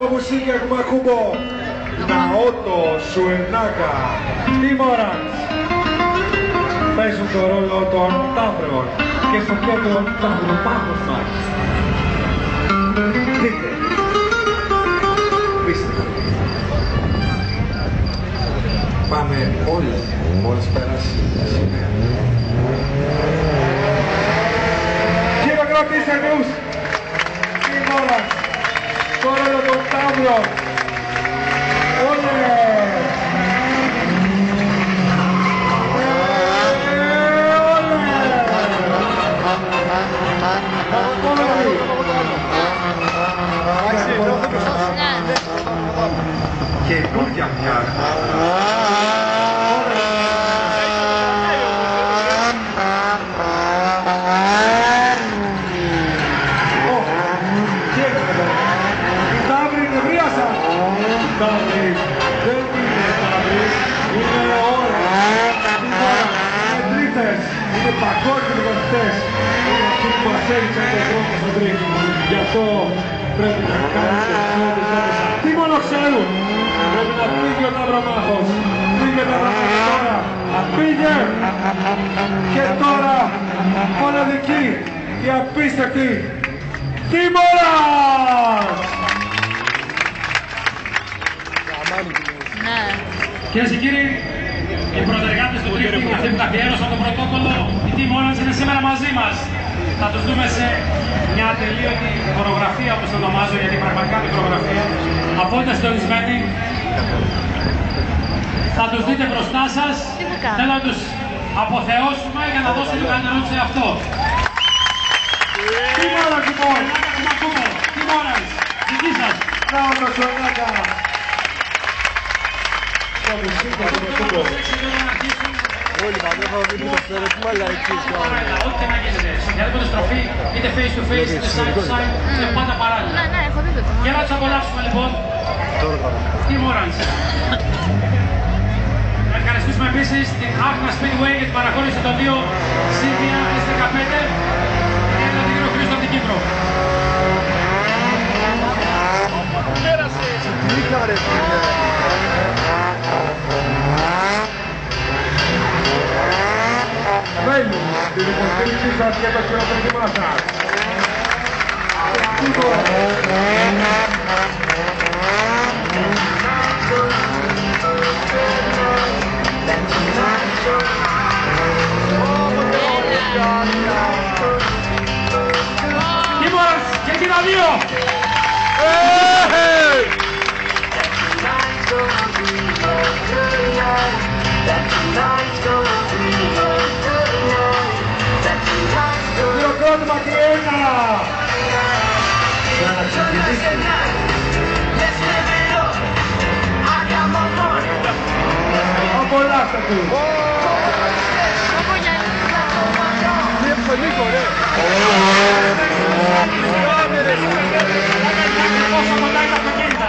Musica Kumakubo, Naoto Σουενάκα, Τίμωρας παίζουν το ρόλο των Ταύρων και στο κέντρο Ταυροπάγος μας. Δείτε, πείστε. Πάμε όλοι, μόλις πέρασε η σημαία. Χειροκροτήστε τους, Τίμωρας, το ρόλο των Ταύρων. Όλε! Καινούργια πια. Οι Ταύροι νευρίασαν. Οι Ταύροι δεν είναι Ταύροι, είναι όλα. Είναι τρίτες, είναι παγκόσμιοι κοστές. Είναι αυτοί που μας έριξαν τον τρόπο στον τρίτο. Γι' αυτό πρέπει να κάνετε συνέντες. Τι μόνο ξέρουν. Πρέπει να πήγε ο Ταυρομάχος. Πήγε ο Ταυρομάχος τώρα. Πήγε. Και τώρα μοναδική και απίστευτη Τίμωρας! Κυρίες και κύριοι, οι πρωτεργάτες του Drifting, αυτοί που καθιέρωσαν το πρωτόκολλο, οι Τίμωρας είναι σήμερα μαζί μας. Θα τους δούμε σε μια ατελείωτη χορογραφία, όπως το ονομάζω, γιατί πραγματικά είναι χορογραφία. Απόλυτα συντονισμένοι. Θα τους δείτε μπροστά σας. Θέλω να τους αποθεώσουμε για να δώσουν λίγο νερό σε αυτό. Τίμωρα λοιπόν! Τίμωρας, δική σας. Μπράβο το Σουενάκα! Όλοι πάντα θα δίνουμε το στερετήμα λαϊκής. Ό,τι και να γίνεται. Οποιαδήποτε στροφή, είτε face to face, είτε side to side, είναι πάντα παράλληλα. Ναι, έχω δει το. Για να τους απολαύσουμε λοιπόν. Τίμωρας. Να ευχαριστήσουμε επίσης την Agna Speedway για την παραχώρηση των δύο Silvia S15 και τον κύριο Χρήστο από την Κύπρο. Βέλου, την υποστήριξη σας και το χειροκρότημά σας. Τίμωρας και εκείνα δύο! Χειροκρότημα και ένα! Για να ξεκινήσει. Απολαύστε τους! Λίγο, ρε. Πόσο κοντά είναι τα αυτοκίνητα.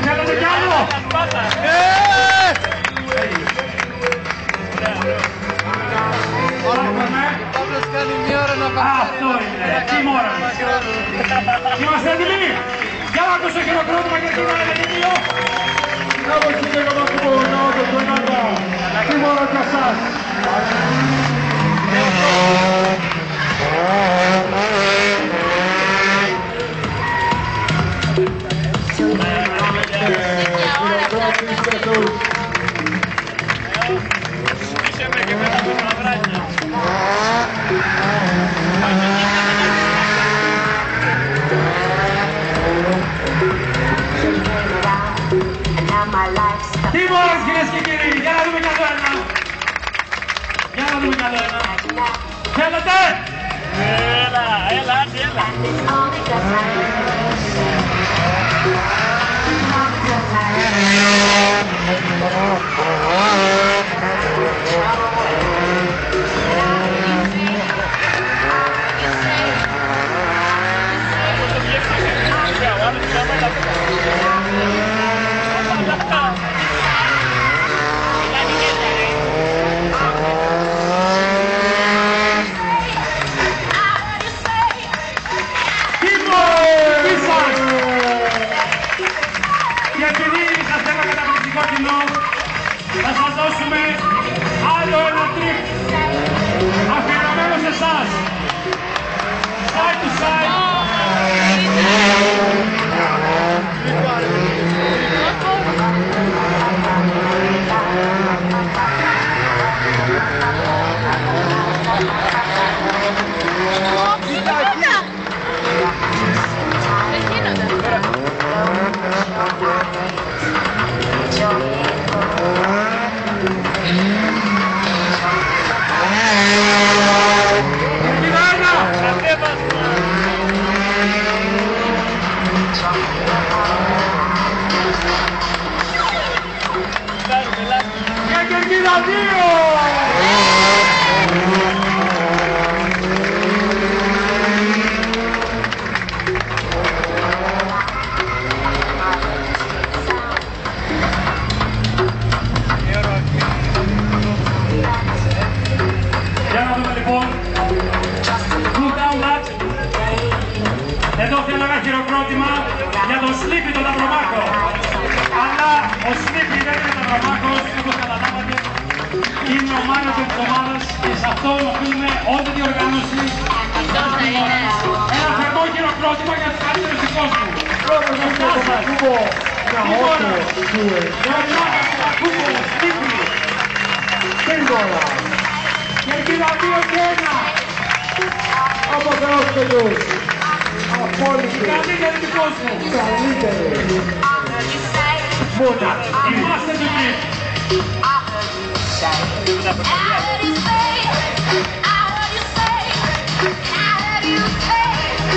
Θέλετε κι άλλο! Παύλος κάνει μια ώρα να πάει. Αυτό είναι! Τίμωρας! Είμαστε έτοιμοι! Για να ακούσω χειροκρότημα και εκείνα είναι και δύο! Μπράβο στην Κεκομακούμπο, μπράβο το Σουενάκα! Τίμωρα και εσάς! Χειροκρότησε τους! Τίμωρας, κυρίες και κύριοι, για να δούμε κι άλλο ένα! Για να δούμε κι άλλο ένα! Θέλετε! Και επειδή είσαστε ένα καταπληκτικό κοινό, θα σας δώσουμε άλλο ένα τρίπ αφιερωμένο σε εσάς. Side to side. Και κερκίδα 2! Για να δούμε λοιπόν. Cool down that. Εδώ θέλω ένα χειροκρότημα για τον Sleepy τον Ταυρομάχο. Αλλά ο Sleepy δεν είναι Ταυρομάχος, όπως καταλάβατε. Είναι ο manager της ομάδας και σε αυτόν οφείλουμε όλη τη διοργάνωση. Ένα θερμό χειροκρότημα για τους καλύτερους του κόσμου. Γεια σας. Τι ώρα. Γεωργιάκας Παπακούπο, Sleepy. Σύμβολα! Κερκίδα 2 και 1. Από Θεός παιδούς! Απόλυτη! Καλύτερη του κόσμου. Καλύτερη! Μόνα! Είμαστε του τρεις.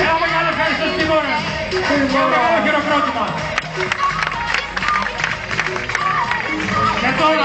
Ένα μεγάλο ευχαριστώ στην ώρα. Και ένα μεγάλο χειροκρότημα. Και τώρα